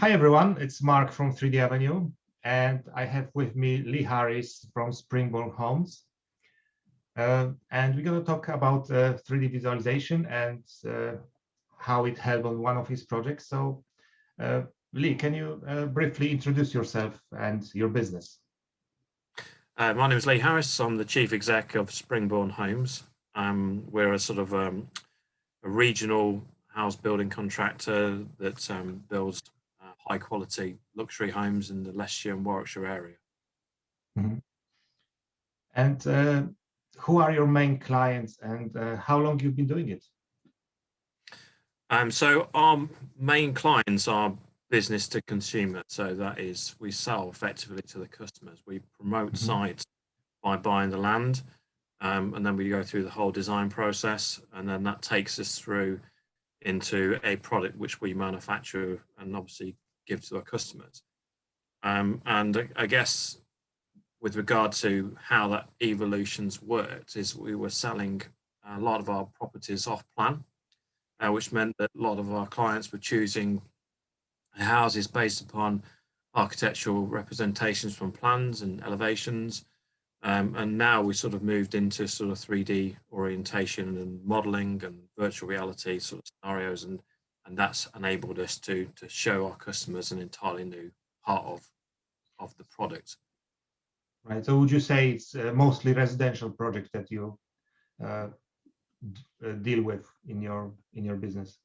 Hi everyone, it's Mark from 3D Avenue, and I have with me Lee Harris from Springbourne Homes. And we're going to talk about 3D visualization and how it helped on one of his projects. So, Lee, can you briefly introduce yourself and your business? My name is Lee Harris. I'm the Chief Exec of Springbourne Homes. We're a sort of a regional house building contractor that builds high quality luxury homes in the Leicestershire and Warwickshire area. Mm-hmm. And who are your main clients, and how long you've been doing it? So our main clients are business to consumer. So that is, we sell effectively to the customers. We promote sites by buying the land, and then we go through the whole design process, and then that takes us through into a product which we manufacture and obviously give to our customers. And I guess with regard to how that evolution's worked is we were selling a lot of our properties off plan, which meant that a lot of our clients were choosing houses based upon architectural representations from plans and elevations. And now we sort of moved into sort of 3D orientation and modeling and virtual reality sort of scenarios, and that's enabled us to show our customers an entirely new part of the product. Right. So would you say it's mostly residential projects that you deal with in your business?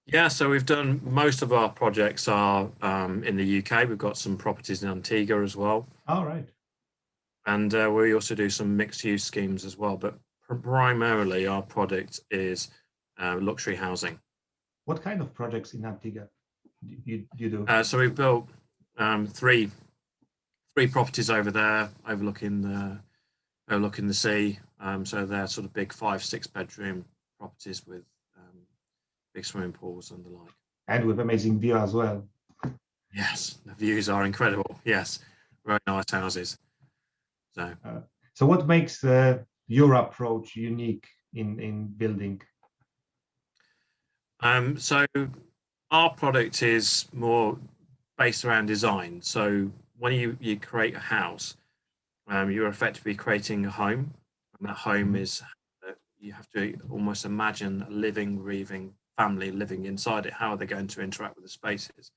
Yeah, so we've done most of our projects are in the UK. We've got some properties in Antigua as well. All right. And we also do some mixed use schemes as well, but primarily our product is luxury housing. What kind of projects in Antigua you do? So we've built three properties over there overlooking the sea. So they're sort of big 5-6 bedroom properties with big swimming pools and the like. And with amazing view as well. Yes, the views are incredible. Yes, very nice houses. So what makes your approach unique in building? So our product is more based around design. So when you create a house, you're effectively creating a home, and that home is you have to almost imagine a living, breathing family living inside it. How are they going to interact with the spaces?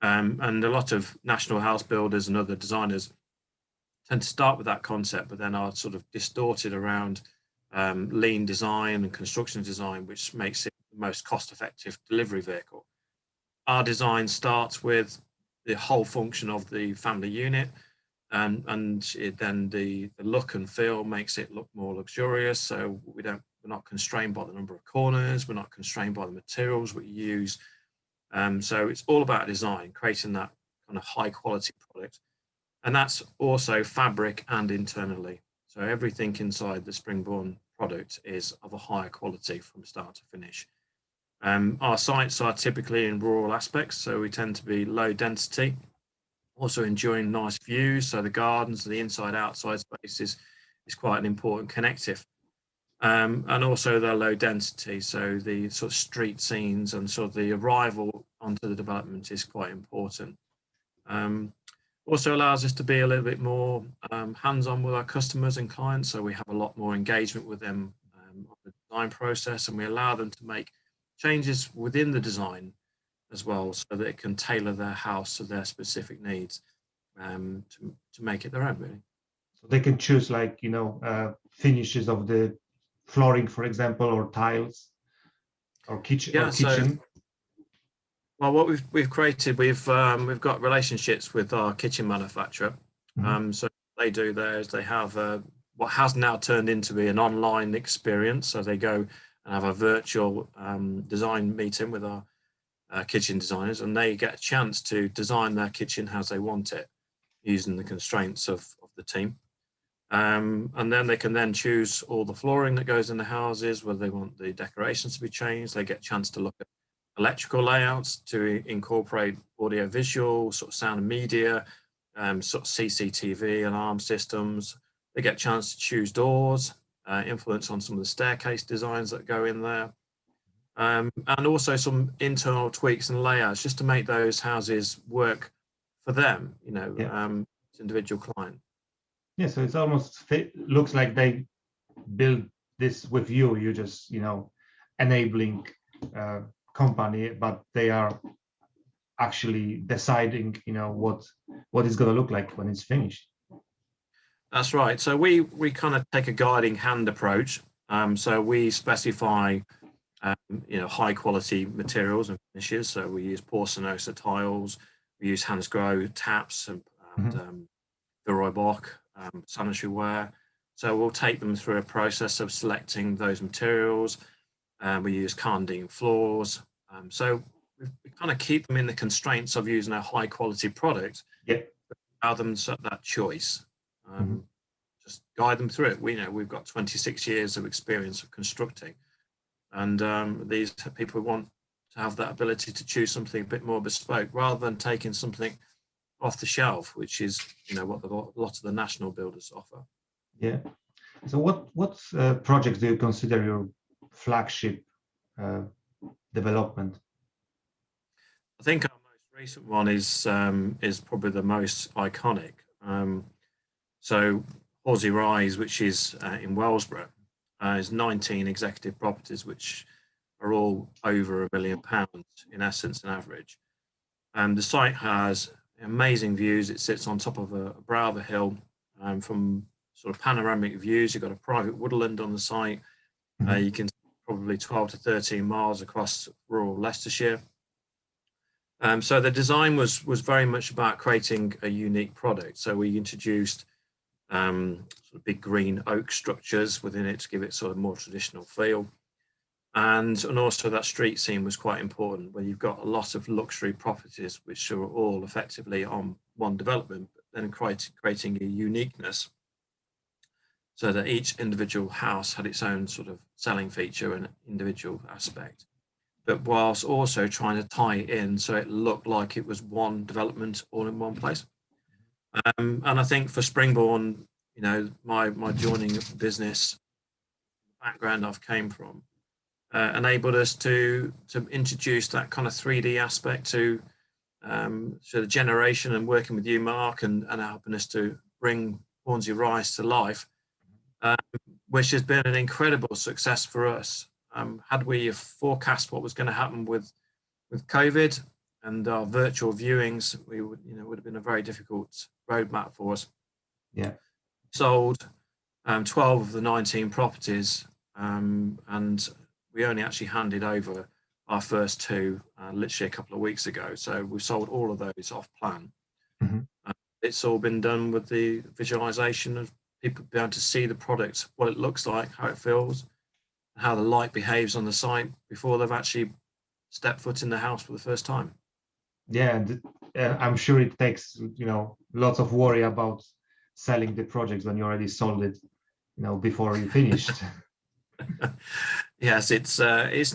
And a lot of national house builders and other designers tend to start with that concept, but then are sort of distorted around lean design and construction design, which makes it the most cost-effective delivery vehicle. Our design starts with the whole function of the family unit, and then the look and feel makes it look more luxurious. So we're not constrained by the number of corners, we're not constrained by the materials we use. So it's all about design, creating that kind of high quality product. And that's also fabric and internally. So everything inside the Springbourne product is of a higher quality from start to finish. Our sites are typically in rural aspects, so we tend to be low density, also enjoying nice views. So the gardens, the inside outside space is quite an important connective. And also they're low density, so the sort of street scenes and sort of the arrival onto the development is quite important. Also allows us to be a little bit more hands-on with our customers and clients, so we have a lot more engagement with them on the design process, and we allow them to make changes within the design as well, so that it can tailor their house to their specific needs to make it their own, really. So they can choose, like, finishes of the flooring, for example, or tiles, or kitchen. Yeah, or kitchen. Well, what we've created, we've got relationships with our kitchen manufacturer. So they do theirs. They have what has now turned into be an online experience. So they go and have a virtual design meeting with our kitchen designers, and they get a chance to design their kitchen as they want it, using the constraints of the team. And then they can then choose all the flooring that goes in the houses, whether they want the decorations to be changed. They get a chance to look at electrical layouts to incorporate audio visual, sort of sound and media, sort of CCTV alarm systems. They get a chance to choose doors, influence on some of the staircase designs that go in there. and also some internal tweaks and layouts just to make those houses work for them, individual client. Yeah, so it's almost looks like they build this with you. You just, enabling company, but they are actually deciding, what it's going to look like when it's finished. That's right. So we kind of take a guiding hand approach. So we specify, high quality materials and finishes. So we use porcelanosa tiles, we use Hansgrohe taps and Villeroy Boch sanitary ware. So we'll take them through a process of selecting those materials. We use Karndean floors. So we kind of keep them in the constraints of using a high quality product. Yeah. Allow them that choice. Just guide them through it. We've got 26 years of experience of constructing, and these people want to have that ability to choose something a bit more bespoke rather than taking something off the shelf, which is what a lot of the national builders offer. Yeah. So what projects do you consider your flagship development? I think our most recent one is probably the most iconic. So Horsey Rise, which is in Wellsborough, is 19 executive properties, which are all over £1 million in essence and average. The site has amazing views. It sits on top of a brow of a hill. From sort of panoramic views, you've got a private woodland on the site. You can see probably 12 to 13 miles across rural Leicestershire. So the design was very much about creating a unique product. So we introduced sort of big green oak structures within it to give it sort of more traditional feel. And also that street scene was quite important, where you've got a lot of luxury properties which are all effectively on one development, but then creating a uniqueness so that each individual house had its own sort of selling feature and individual aspect, but whilst also trying to tie it in so it looked like it was one development all in one place. And I think for Springbourne, my joining of the business background I've came from enabled us to introduce that kind of 3D aspect to the generation, and working with you, Mark, and helping us to bring Hornsey Rise to life, which has been an incredible success for us. Had we forecast what was going to happen with COVID and our virtual viewings, we would have been a very difficult roadmap for us. Yeah. Sold 12 of the 19 properties, and we only actually handed over our first two literally a couple of weeks ago. So we've sold all of those off plan. It's all been done with the visualization of people being able to see the product, what it looks like, how it feels, how the light behaves on the site before they've actually stepped foot in the house for the first time. Yeah, and I'm sure it takes lots of worry about selling the projects when you already sold it, before you finished. Yes, it's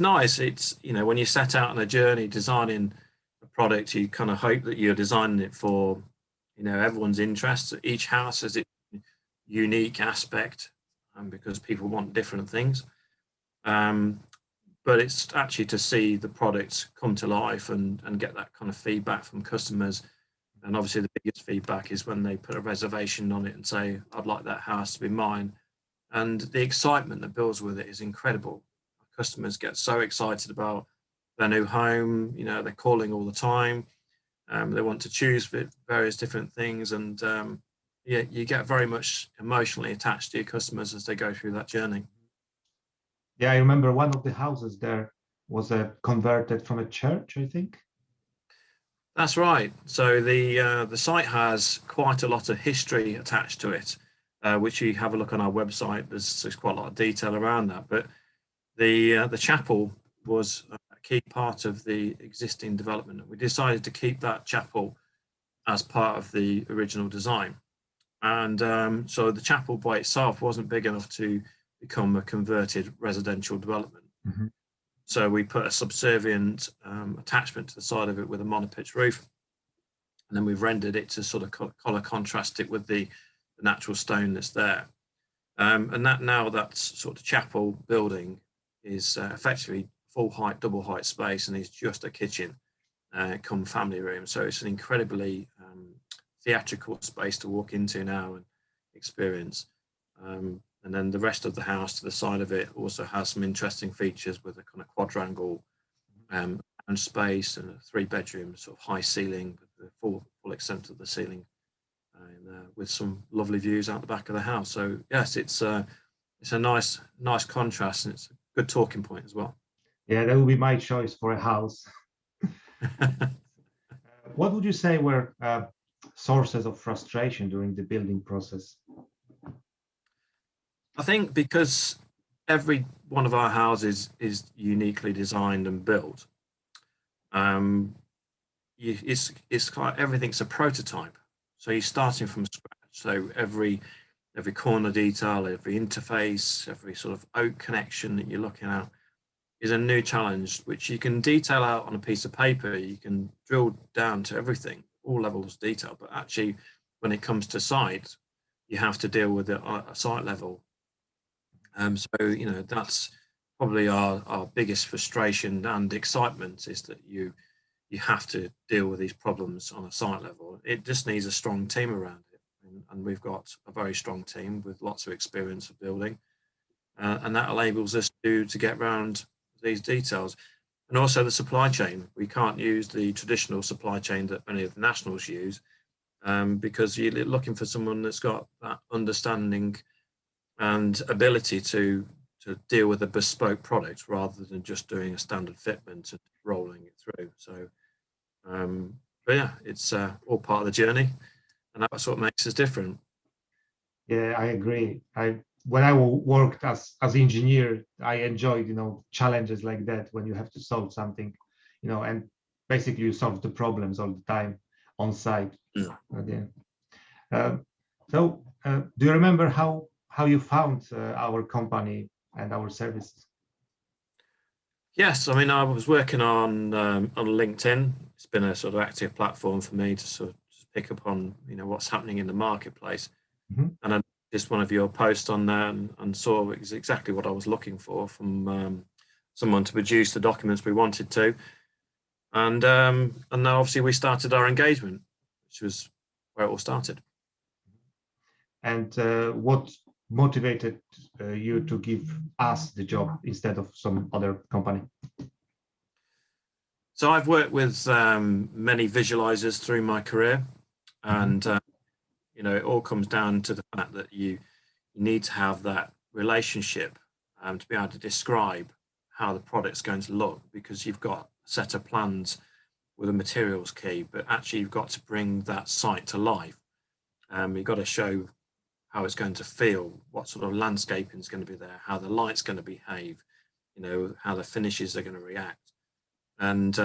nice. It's when you set out on a journey designing a product, you kind of hope that you're designing it for everyone's interests. Each house has its unique aspect, because people want different things. But it's actually to see the product come to life and get that kind of feedback from customers. And obviously the biggest feedback is when they put a reservation on it and say, I'd like that house to be mine. And the excitement that builds with it is incredible. Customers get so excited about their new home, they're calling all the time. They want to choose various different things. And you get very much emotionally attached to your customers as they go through that journey. Yeah, I remember one of the houses there was converted from a church, I think. That's right. So the site has quite a lot of history attached to it, which you have a look on our website. There's quite a lot of detail around that. But the chapel was a key part of the existing development. We decided to keep that chapel as part of the original design. And so the chapel by itself wasn't big enough to become a converted residential development. So we put a subservient attachment to the side of it with a monopitch roof. And then we've rendered it to sort of color contrast it with the natural stone that's there. And that sort of chapel building is effectively full height, double height space, and it's just a kitchen, come family room. So it's an incredibly theatrical space to walk into now and experience. And then the rest of the house to the side of it also has some interesting features with a kind of quadrangle and space, and a 3-bedroom sort of high ceiling with the full extent of the ceiling, and with some lovely views out the back of the house. So yes, it's a nice contrast, and it's a good talking point as well. Yeah, that would be my choice for a house. What would you say were sources of frustration during the building process? I think because every one of our houses is uniquely designed and built, it's kind of, everything's a prototype. So you're starting from scratch. So every corner detail, every interface, every sort of oak connection that you're looking at is a new challenge, which you can detail out on a piece of paper. You can drill down to everything, all levels of detail. But actually, when it comes to site, you have to deal with it at a site level. So, you know, that's probably our biggest frustration and excitement, is that you have to deal with these problems on a site level. It just needs a strong team around it. And we've got a very strong team with lots of experience of building. And that enables us to get around these details. And also the supply chain. We can't use the traditional supply chain that many of the nationals use, because you're looking for someone that's got that understanding and ability to deal with a bespoke product rather than just doing a standard fitment and rolling it through. So, but yeah, it's all part of the journey, and that's what makes us different. Yeah, I agree. When I worked as engineer, I enjoyed, you know, challenges like that when you have to solve something, you know, and basically you solve the problems all the time on site. Yeah. So, do you remember how you found our company and our services? Yes, I mean, I was working on LinkedIn. It's been a sort of active platform for me to sort of just pick up on, you know, what's happening in the marketplace. Mm-hmm. And I just one of your posts on there, and saw it was exactly what I was looking for from someone to produce the documents we wanted to. And now obviously we started our engagement, which was where it all started. And what motivated you to give us the job instead of some other company? So I've worked with many visualizers through my career, and you know, it all comes down to the fact that you need to have that relationship to be able to describe how the product's going to look, because you've got a set of plans with a materials key, but actually you've got to bring that site to life. You've got to show how it's going to feel, what sort of landscaping is going to be there, how the light's going to behave, you know, how the finishes are going to react. And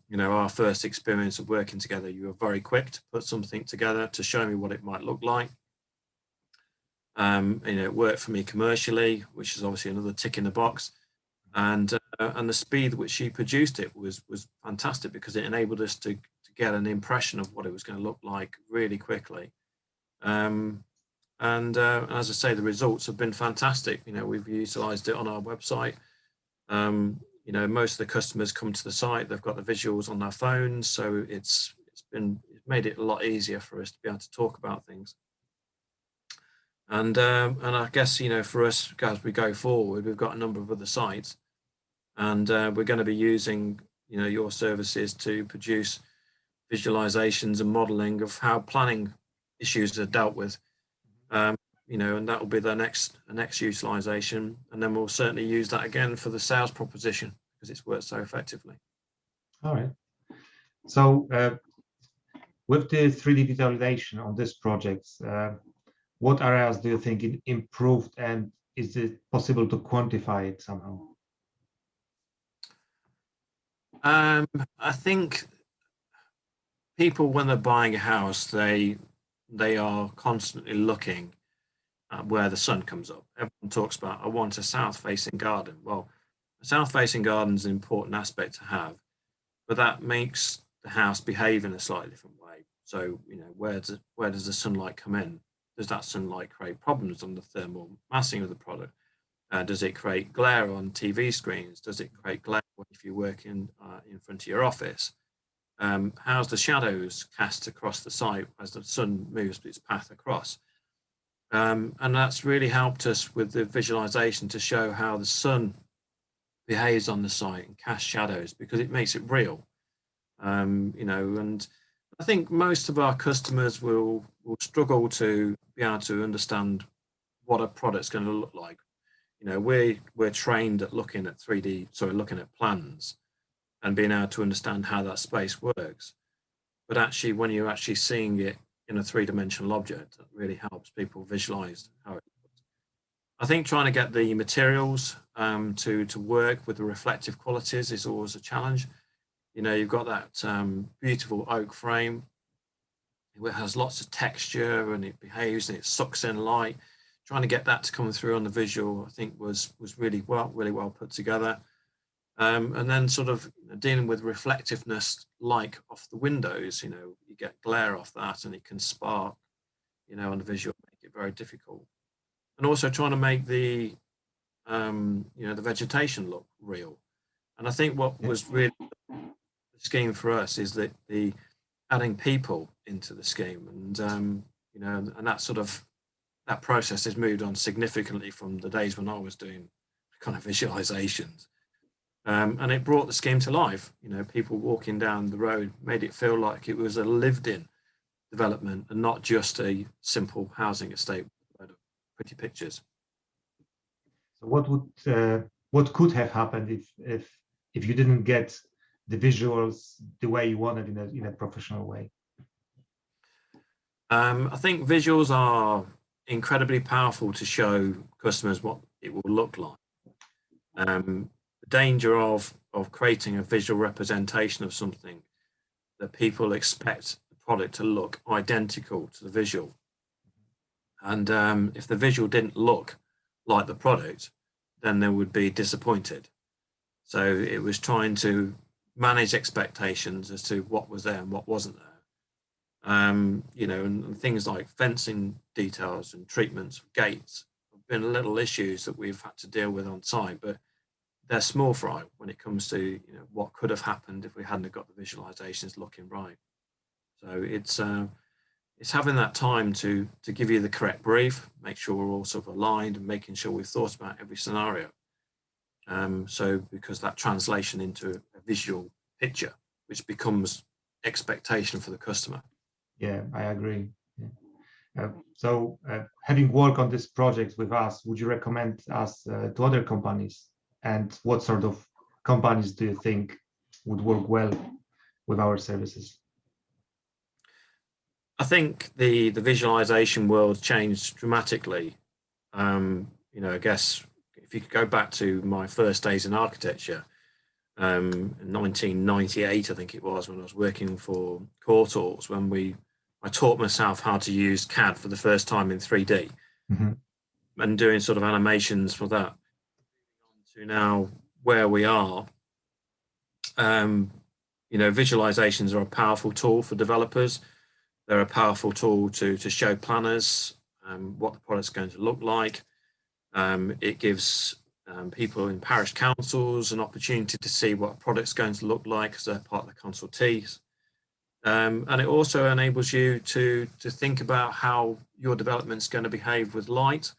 you know, our first experience of working together, you were very quick to put something together to show me what it might look like. You know, it worked for me commercially, which is obviously another tick in the box. And the speed at which you produced it was fantastic, because it enabled us to get an impression of what it was going to look like really quickly. And as I say, the results have been fantastic. You know, we've utilized it on our website. You know, most of the customers come to the site, they've got the visuals on their phones, so it's made it a lot easier for us to be able to talk about things. And I guess, you know, for us, as we go forward, we've got a number of other sites, and we're going to be using, you know, your services to produce visualizations and modeling of how planning issues are dealt with. You know, and that will be the next utilization, and then we'll certainly use that again for the sales proposition, because it's worked so effectively. All right. So with the 3D visualization on this project, what areas do you think it improved, and is it possible to quantify it somehow? I think people, when they're buying a house, they are constantly looking where the sun comes up. Everyone talks about, I want a south-facing garden. Well, a south-facing garden is an important aspect to have, but that makes the house behave in a slightly different way. So, you know, where does the sunlight come in? Does that sunlight create problems on the thermal massing of the product? Does it create glare on TV screens? Does it create glare if you're working in front of your office. How's the shadows cast across the site as the sun moves its path across? And that's really helped us with the visualization to show how the sun behaves on the site and casts shadows, because it makes it real. And I think most of our customers will struggle to be able to understand what a product's going to look like. We're trained at looking at looking at plans and being able to understand how that space works. But actually, when you're actually seeing it in a three-dimensional object, that really helps people visualize how it looks. I think trying to get the materials to work with the reflective qualities is always a challenge. You've got that beautiful oak frame. It has lots of texture and it behaves and it sucks in light. Trying to get that to come through on the visual, I think, was really well put together. And then sort of dealing with reflectiveness, like off the windows, you get glare off that and it can spark, on the visual, make it very difficult. And also trying to make the vegetation look real. And I think what was really the scheme for us is that the adding people into the scheme, and and that process has moved on significantly from the days when I was doing kind of visualizations. And it brought the scheme to life. People walking down the road made it feel like it was a lived-in development and not just a simple housing estate with pretty pictures. So what could have happened if you didn't get the visuals the way you wanted in a professional way? I think visuals are incredibly powerful to show customers what it will look like. The danger of creating a visual representation of something that people expect the product to look identical to the visual. And if the visual didn't look like the product, then they would be disappointed. So it was trying to manage expectations as to what was there and what wasn't there. And things like fencing details and treatments of gates have been little issues that we've had to deal with on site, but they're small fry when it comes to what could have happened if we hadn't got the visualizations looking right. So it's having that time to give you the correct brief, make sure we're all sort of aligned, and making sure we've thought about every scenario. So because that translation into a visual picture, which becomes expectation for the customer. Yeah, I agree. Yeah. So having worked on this project with us, would you recommend us to other companies? And what sort of companies do you think would work well with our services? I think the visualization world changed dramatically. I guess if you could go back to my first days in architecture, in 1998, I think it was, when I was working for Courtaulds, when I taught myself how to use CAD for the first time in 3D, and doing sort of animations for that. To now where we are, visualizations are a powerful tool for developers. They're a powerful tool to show planners what the product's going to look like. It gives people in parish councils an opportunity to see what a product's going to look like as they're part of the consultees. And it also enables you to think about how your development's going to behave with light,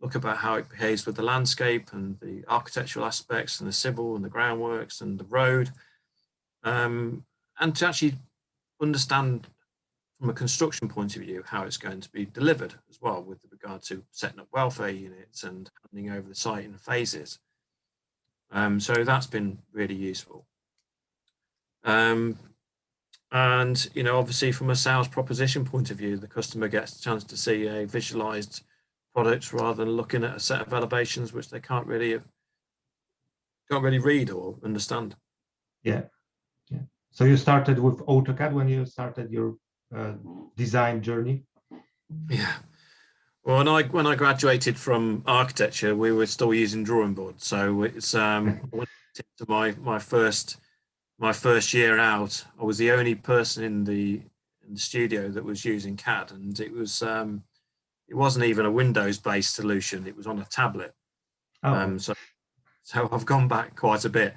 look about how it behaves with the landscape and the architectural aspects and the civil and the groundworks and the road, and to actually understand from a construction point of view how it's going to be delivered as well, with regard to setting up welfare units and handing over the site in phases. So that's been really useful. And obviously from a sales proposition point of view, the customer gets a chance to see a visualized product rather than looking at a set of elevations which they can't really read or understand. Yeah. So you started with AutoCAD when you started your design journey? Yeah. Well, when I graduated from architecture, we were still using drawing boards. So it's when into my first year out, I was the only person in the studio that was using CAD, and it wasn't even a Windows-based solution. It was on a tablet. Oh. So I've gone back quite a bit.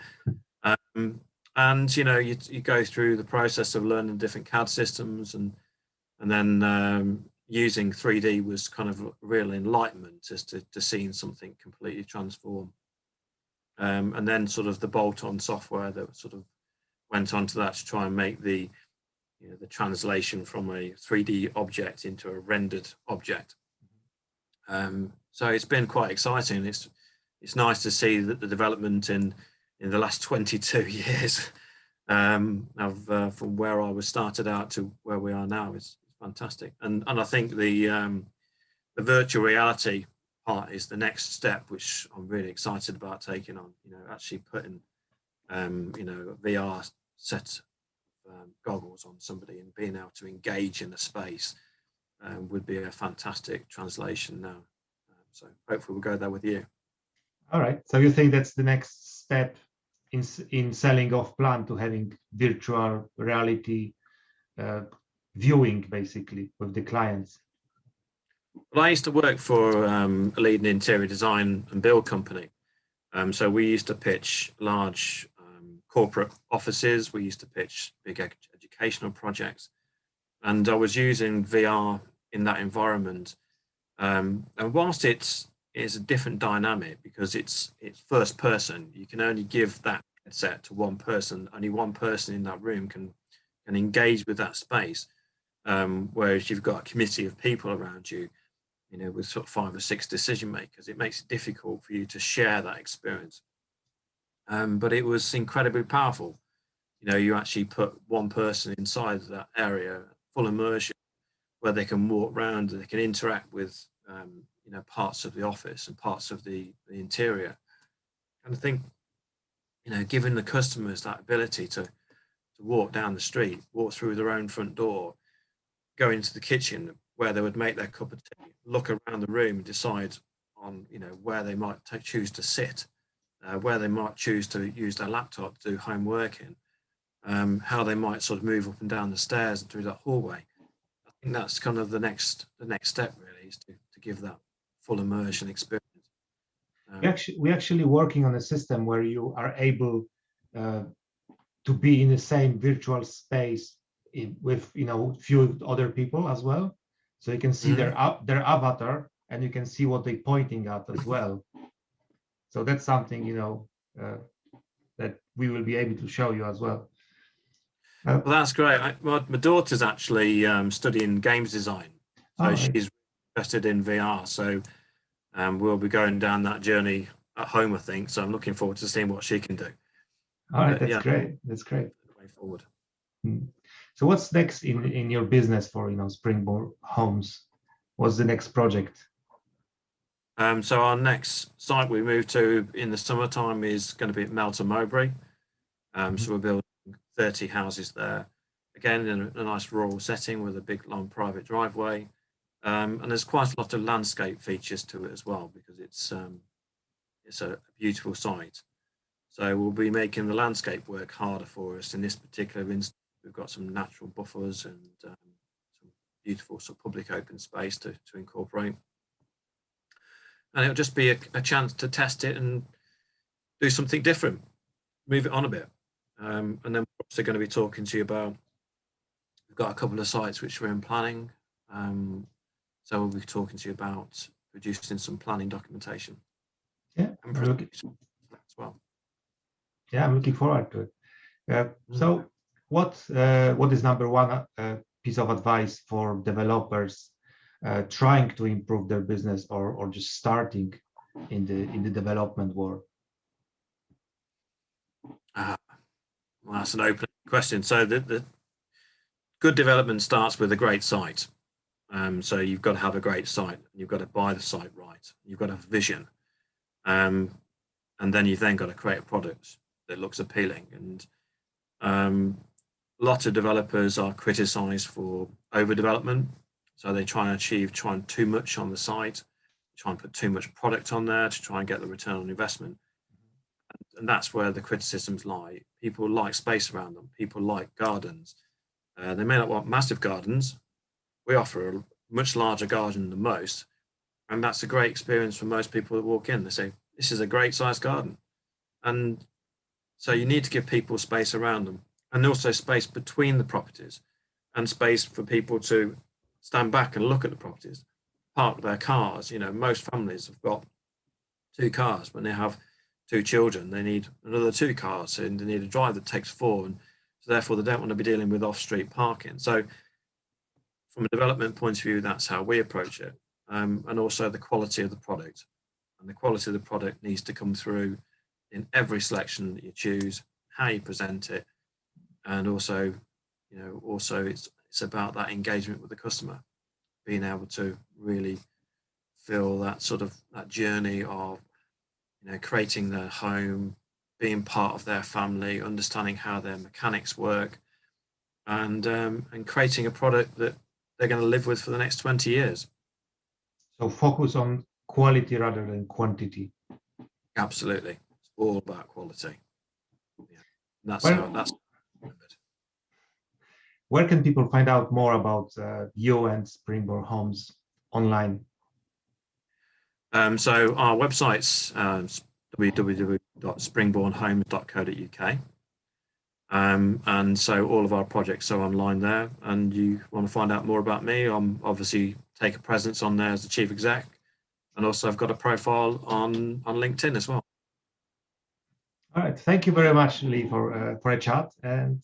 And you go through the process of learning different CAD systems, and then using 3D was kind of a real enlightenment as to seeing something completely transform. And then sort of the bolt-on software that sort of went onto that to try and make the translation from a 3D object into a rendered object. So it's been quite exciting. It's nice to see that the development in the last 22 years from where I was started out to where we are now is fantastic. And I think the virtual reality part is the next step, which I'm really excited about taking on. Actually putting a VR set goggles on somebody and being able to engage in a space would be a fantastic translation now. So hopefully we'll go there with you. All right. So you think that's the next step in selling off plan to having virtual reality viewing basically with the clients? Well, I used to work for a leading interior design and build company. So we used to pitch large corporate offices. We used to pitch big educational projects. And I was using VR in that environment. And whilst it is a different dynamic because it's first person, you can only give that headset to one person. Only one person in that room can engage with that space. Whereas you've got a committee of people around you, with sort of 5 or 6 decision makers, it makes it difficult for you to share that experience. But it was incredibly powerful. You actually put one person inside that area, full immersion, where they can walk around and they can interact with, parts of the office and parts of the interior. And I think, giving the customers that ability to walk down the street, walk through their own front door, go into the kitchen where they would make their cup of tea, look around the room and decide on, where they might choose to sit, where they might choose to use their laptop to do home working, how they might sort of move up and down the stairs and through that hallway. I think that's kind of the next step really, is to give that full immersion experience. We're actually working on a system where you are able to be in the same virtual space with few other people as well, so you can see their avatar and you can see what they're pointing at as well. So that's something that we will be able to show you as well. Well, that's great. My daughter's actually studying games design, so she's interested in VR. So we'll be going down that journey at home, I think. So I'm looking forward to seeing what she can do. All right, that's great. That's great. Way forward. So what's next in your business for Springbourne Homes? What's the next project? So our next site we move to in the summertime is going to be at Melton Mowbray. So we're building 30 houses there, again in a nice rural setting with a big long private driveway, and there's quite a lot of landscape features to it as well because it's a beautiful site. So we'll be making the landscape work harder for us in this particular instance. We've got some natural buffers and some beautiful sort of public open space to incorporate. And it'll just be a chance to test it and do something different, move it on a bit. And then we're also going to be talking to you about, we've got a couple of sites which we're in planning. So we'll be talking to you about producing some planning documentation. Yeah, and as well. Yeah, I'm looking forward to it. So what is number one piece of advice for developers trying to improve their business or just starting in the development world? Well, that's an open question. So the good development starts with a great site. So you've got to have a great site. You've got to buy the site right. You've got to have vision. And then you've then got to create a product that looks appealing. And a lot of developers are criticized for overdevelopment. So they try and achieve too much on the site, try and put too much product on there to try and get the return on investment. And that's where the criticisms lie. People like space around them. People like gardens. They may not want massive gardens. We offer a much larger garden than most. And that's a great experience for most people that walk in. They say, this is a great sized garden. And So you need to give people space around them, and also space between the properties, and space for people to stand back and look at the properties, park their cars. You know, most families have got 2 cars. When they have 2 children, they need another 2 cars, and they need a drive that takes 4, and so therefore they don't want to be dealing with off-street parking. So from a development point of view, that's how we approach it, and also the quality of the product. And the quality of the product needs to come through in every selection that you choose, how you present it, and also, you know, also it's about that engagement with the customer, being able to really feel that sort of that journey of, you know, creating their home, being part of their family, understanding how their mechanics work, and creating a product that they're going to live with for the next 20 years. So focus on quality rather than quantity. Absolutely, it's all about quality. Yeah. That's Well, that's. Where can people find out more about you and Springbourne Homes online? So our website's www.springbournehomes.co.uk. And so all of our projects are online there, and you want to find out more about me, I'm obviously take a presence on there as the chief exec, and also I've got a profile on LinkedIn as well. All right, thank you very much, Lee, for a chat, and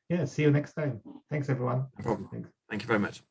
yeah, see you next time. Thanks, everyone. No problem. Thanks. Thank you very much.